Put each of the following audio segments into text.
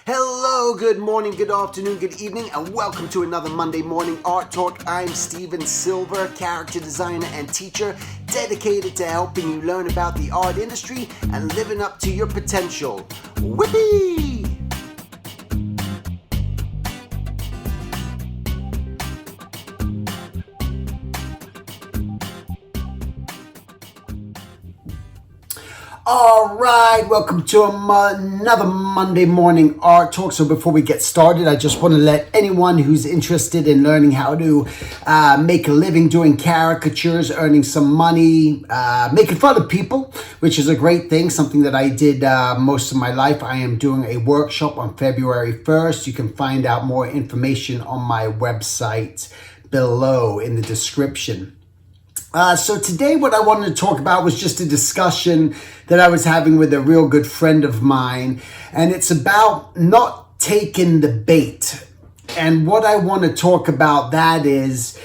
Hello, good morning, good afternoon, good evening, and welcome to another Monday Morning Art Talk. I'm Steven Silver, character designer and teacher, dedicated to helping you learn about the art industry and living up to your potential. Whippy! All right, welcome to another Monday Morning Art Talk. So before we get started, I just want to let anyone who's interested in learning how to make a living doing caricatures, earning some money, making fun of people, which is a great thing, something that I did most of my life. I am doing a workshop on February 1st. You can find out more information on my website below in the description. So today what I wanted to talk about was just a discussion that I was having with a real good friend of mine, and it's about not taking the bait. And what I want to talk about that is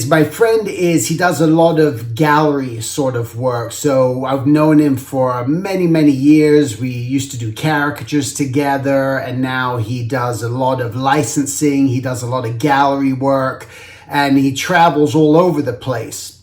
my friend he does a lot of gallery sort of work. So I've known him for many, many years. We used to do caricatures together, and now he does a lot of licensing. He does a lot of gallery work, and he travels all over the place.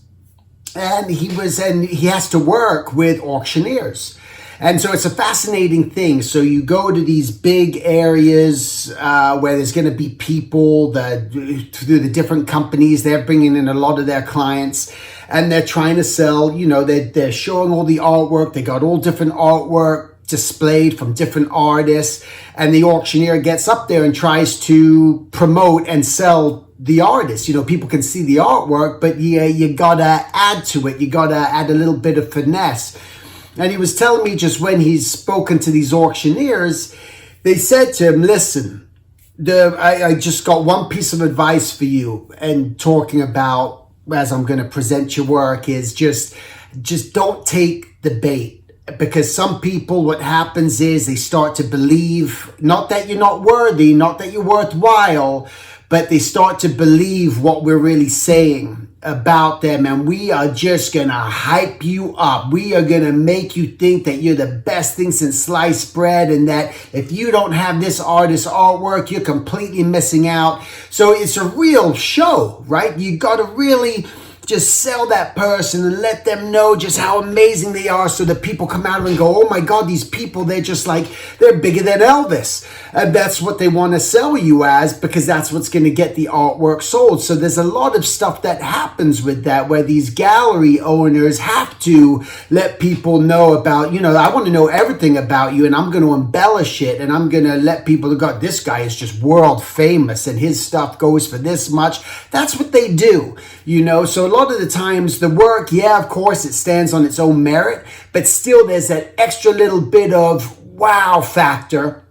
And he has to work with auctioneers. And so it's a fascinating thing. So you go to these big areas where there's going to be people that through the different companies, they're bringing in a lot of their clients and they're trying to sell, they're showing all the artwork. They got all different artwork displayed from different artists, and the auctioneer gets up there and tries to promote and sell the artist. People can see the artwork, but you gotta add to it. You gotta add a little bit of finesse. And he was telling me just when he's spoken to these auctioneers, they said to him, listen, I just got one piece of advice for you, and talking about, as I'm going to present your work, is just don't take the bait. Because some people, what happens is they start to believe, not that you're not worthy, not that you're worthwhile, but they start to believe what we're really saying about them. And we are just going to hype you up. We are going to make you think that you're the best thing since sliced bread, and that if you don't have this artist's artwork, you're completely missing out. So it's a real show, right? You got to really just sell that person and let them know just how amazing they are, so that people come out and go, oh my God, these people, they're bigger than Elvis. And that's what they want to sell you as, because that's what's going to get the artwork sold. So there's a lot of stuff that happens with that, where these gallery owners have to let people know about, I want to know everything about you, and I'm going to embellish it, and I'm going to let people go, this guy is just world famous and his stuff goes for this much. That's what they do, So a lot of the times the work, of course, it stands on its own merit, but still there's that extra little bit of wow factor.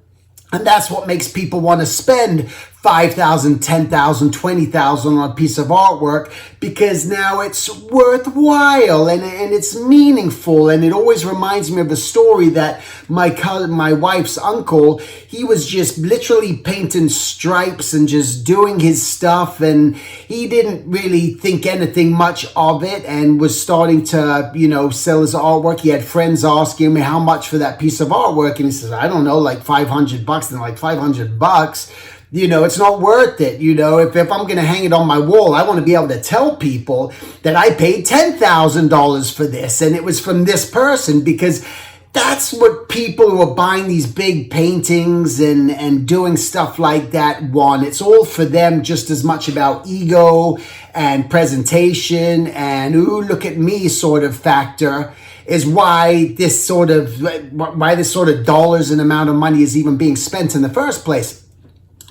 And that's what makes people want to spend $5,000, $10,000, $20,000 on a piece of artwork, because now it's worthwhile and it's meaningful. And it always reminds me of a story that my wife's uncle, he was just literally painting stripes and just doing his stuff, and he didn't really think anything much of it, and was starting to, sell his artwork. He had friends asking me how much for that piece of artwork, and he says, I don't know, like $500. And like $500, it's not worth it. If I'm going to hang it on my wall, I want to be able to tell people that I paid $10,000 for this, and it was from this person, because that's what people who are buying these big paintings and doing stuff like that want. It's all for them, just as much about ego and presentation and, ooh, look at me sort of factor, is why this sort of dollars and amount of money is even being spent in the first place.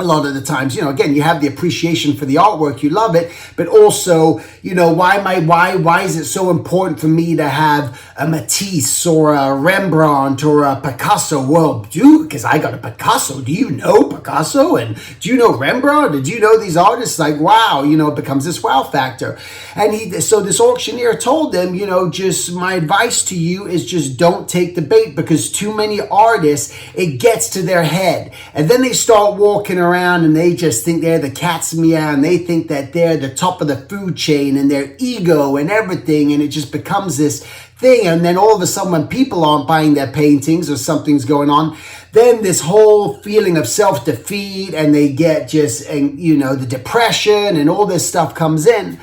A lot of the times, again, you have the appreciation for the artwork, you love it, but also, why is it so important for me to have a Matisse or a Rembrandt or a Picasso? Well, because I got a Picasso. Do you know Picasso? And do you know Rembrandt? And do you know these artists? Like, wow, it becomes this wow factor. And so this auctioneer told them, just my advice to you is just don't take the bait, because too many artists, it gets to their head. And then they start walking around and they just think they're the cat's meow, and they think that they're the top of the food chain, and their ego and everything, and it just becomes this thing. And then all of a sudden, when people aren't buying their paintings or something's going on, then this whole feeling of self-defeat, and they get just, and the depression and all this stuff comes in.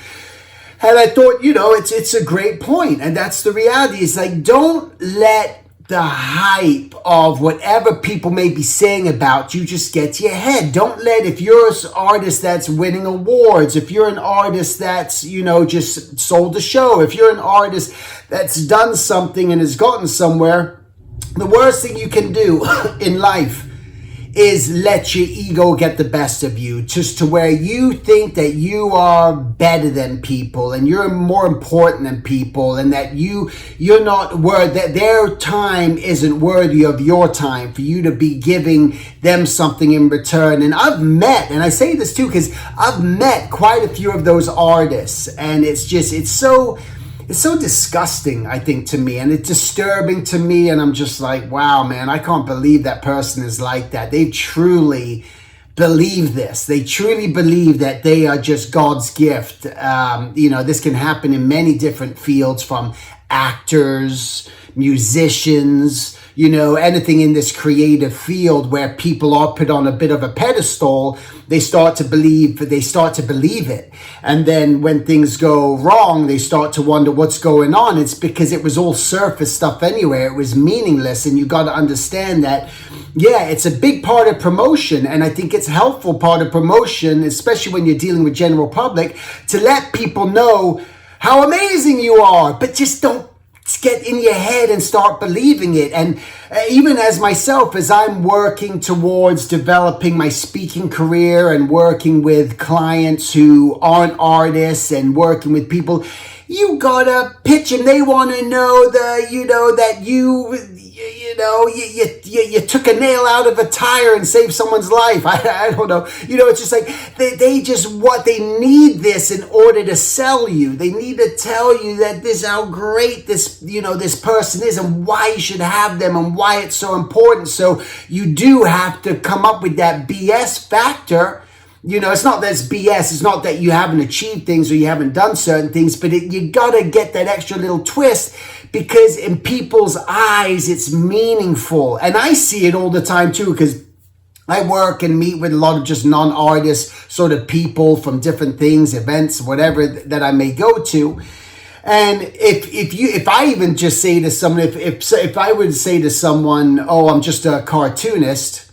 And I thought, it's a great point. And that's the reality. It's like, don't let the hype of whatever people may be saying about you just get to your head. Don't let, if you're an artist that's winning awards, if you're an artist that's, just sold a show, if you're an artist that's done something and has gotten somewhere, the worst thing you can do in life is let your ego get the best of you, just to where you think that you are better than people and you're more important than people, and that you're not worth, that their time isn't worthy of your time for you to be giving them something in return. And I've met, and I say this too because I've met quite a few of those artists, and it's so disgusting, I think, to me, and it's disturbing to me, and I'm just like, wow, man, I can't believe that person is like that. They truly believe this. They truly believe that they are just God's gift. This can happen in many different fields, from actors, musicians, anything in this creative field where people are put on a bit of a pedestal. They start to believe it. And then when things go wrong, they start to wonder what's going on. It's because it was all surface stuff anyway. It was meaningless. And you got to understand that, it's a big part of promotion. And I think it's a helpful part of promotion, especially when you're dealing with general public, to let people know how amazing you are, but just don't get in your head and start believing it. And even as myself, as I'm working towards developing my speaking career and working with clients who aren't artists and working with people, you gotta pitch them. They want to know that you took a nail out of a tire and saved someone's life. I don't know. It's just like they need this in order to sell you. They need to tell you that how great this person is and why you should have them and why it's so important. So you do have to come up with that BS factor. It's not that it's BS. It's not that you haven't achieved things or you haven't done certain things, but you gotta get that extra little twist, because in people's eyes, it's meaningful. And I see it all the time too, because I work and meet with a lot of just non-artist sort of people from different things, events, whatever that I may go to. And if I even just say to someone, if I would say to someone, oh, I'm just a cartoonist,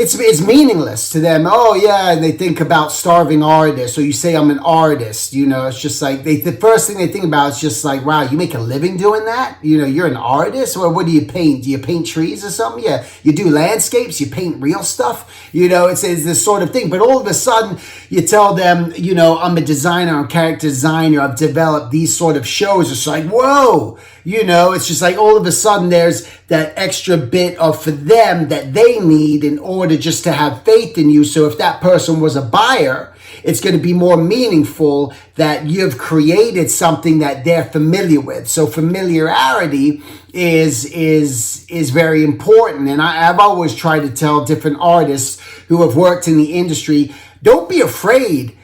it's meaningless to them. Oh yeah, and they think about starving artists, or you say I'm an artist. It's just like the first thing they think about is just like, wow, you make a living doing that? You're an artist. Or what do you paint? Do you paint trees or something? Yeah, you do landscapes. You paint real stuff. It's this sort of thing. But all of a sudden, you tell them, I'm a designer, I'm a character designer. I've developed these sort of shows. It's like, whoa. It's just like all of a sudden there's that extra bit of for them that they need in order just to have faith in you. So if that person was a buyer, it's going to be more meaningful that you've created something that they're familiar with. So familiarity is very important. And I've always tried to tell different artists who have worked in the industry, don't be afraid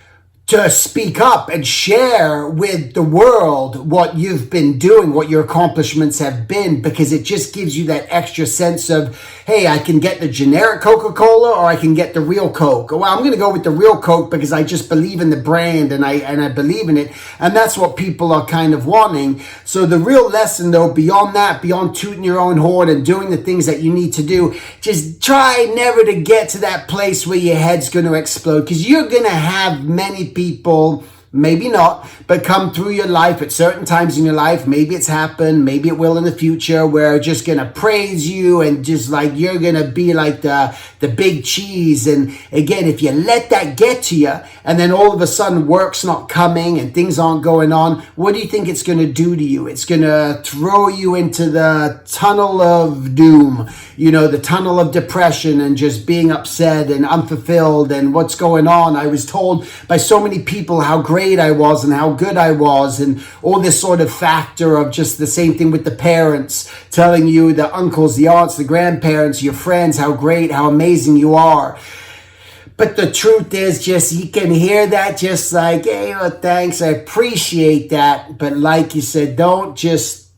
to speak up and share with the world what you've been doing, what your accomplishments have been, because it just gives you that extra sense of, hey, I can get the generic Coca-Cola or I can get the real Coke. Well, I'm going to go with the real Coke because I just believe in the brand and I believe in it. And that's what people are kind of wanting. So the real lesson though, beyond that, beyond tooting your own horn and doing the things that you need to do, just try never to get to that place where your head's going to explode, because you're going to have many people, maybe not, but come through your life at certain times in your life. Maybe it's happened, maybe it will in the future, where just gonna praise you and just like you're gonna be like the big cheese. And again, if you let that get to you and then all of a sudden work's not coming and things aren't going on, what do you think it's gonna do to you? It's gonna throw you into the tunnel of doom, the tunnel of depression and just being upset and unfulfilled and what's going on. I was told by so many people how great I was and how good I was, and all this sort of factor of just the same thing with the parents telling you, the uncles, the aunts, the grandparents, your friends, how great, how amazing you are. But the truth is, just you can hear that just like, hey, well, thanks, I appreciate that. But like you said, don't just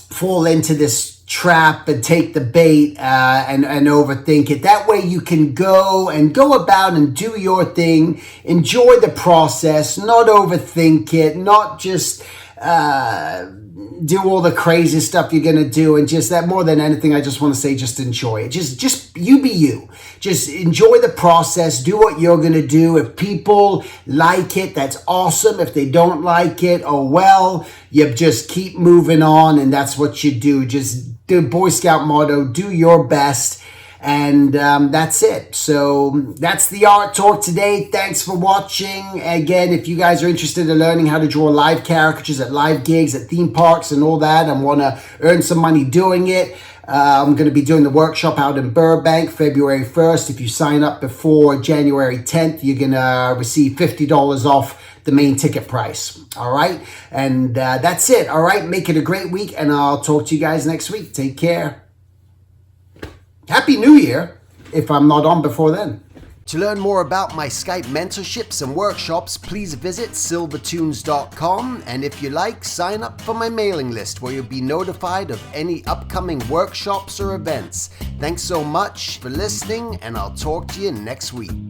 fall into this trap and take the bait and overthink it. That way you can go about and do your thing, enjoy the process, not overthink it, not just do all the crazy stuff you're gonna do, and just that, more than anything, I just want to say, just enjoy it. Just you be you. Just enjoy the process. Do what you're gonna do. If people like it, that's awesome. If they don't like it, oh well. You just keep moving on, and that's what you do. Just the Boy Scout motto: do your best. And that's it. So that's the art talk today. Thanks for watching. Again, if you guys are interested in learning how to draw live caricatures at live gigs, at theme parks and all that, and want to earn some money doing it, I'm going to be doing the workshop out in Burbank, February 1st. If you sign up before January 10th, you're going to receive $50 off the main ticket price. All right. And that's it. All right. Make it a great week, and I'll talk to you guys next week. Take care. Happy New Year, if I'm not on before then. To learn more about my Skype mentorships and workshops, please visit silvertunes.com. And if you like, sign up for my mailing list where you'll be notified of any upcoming workshops or events. Thanks so much for listening, and I'll talk to you next week.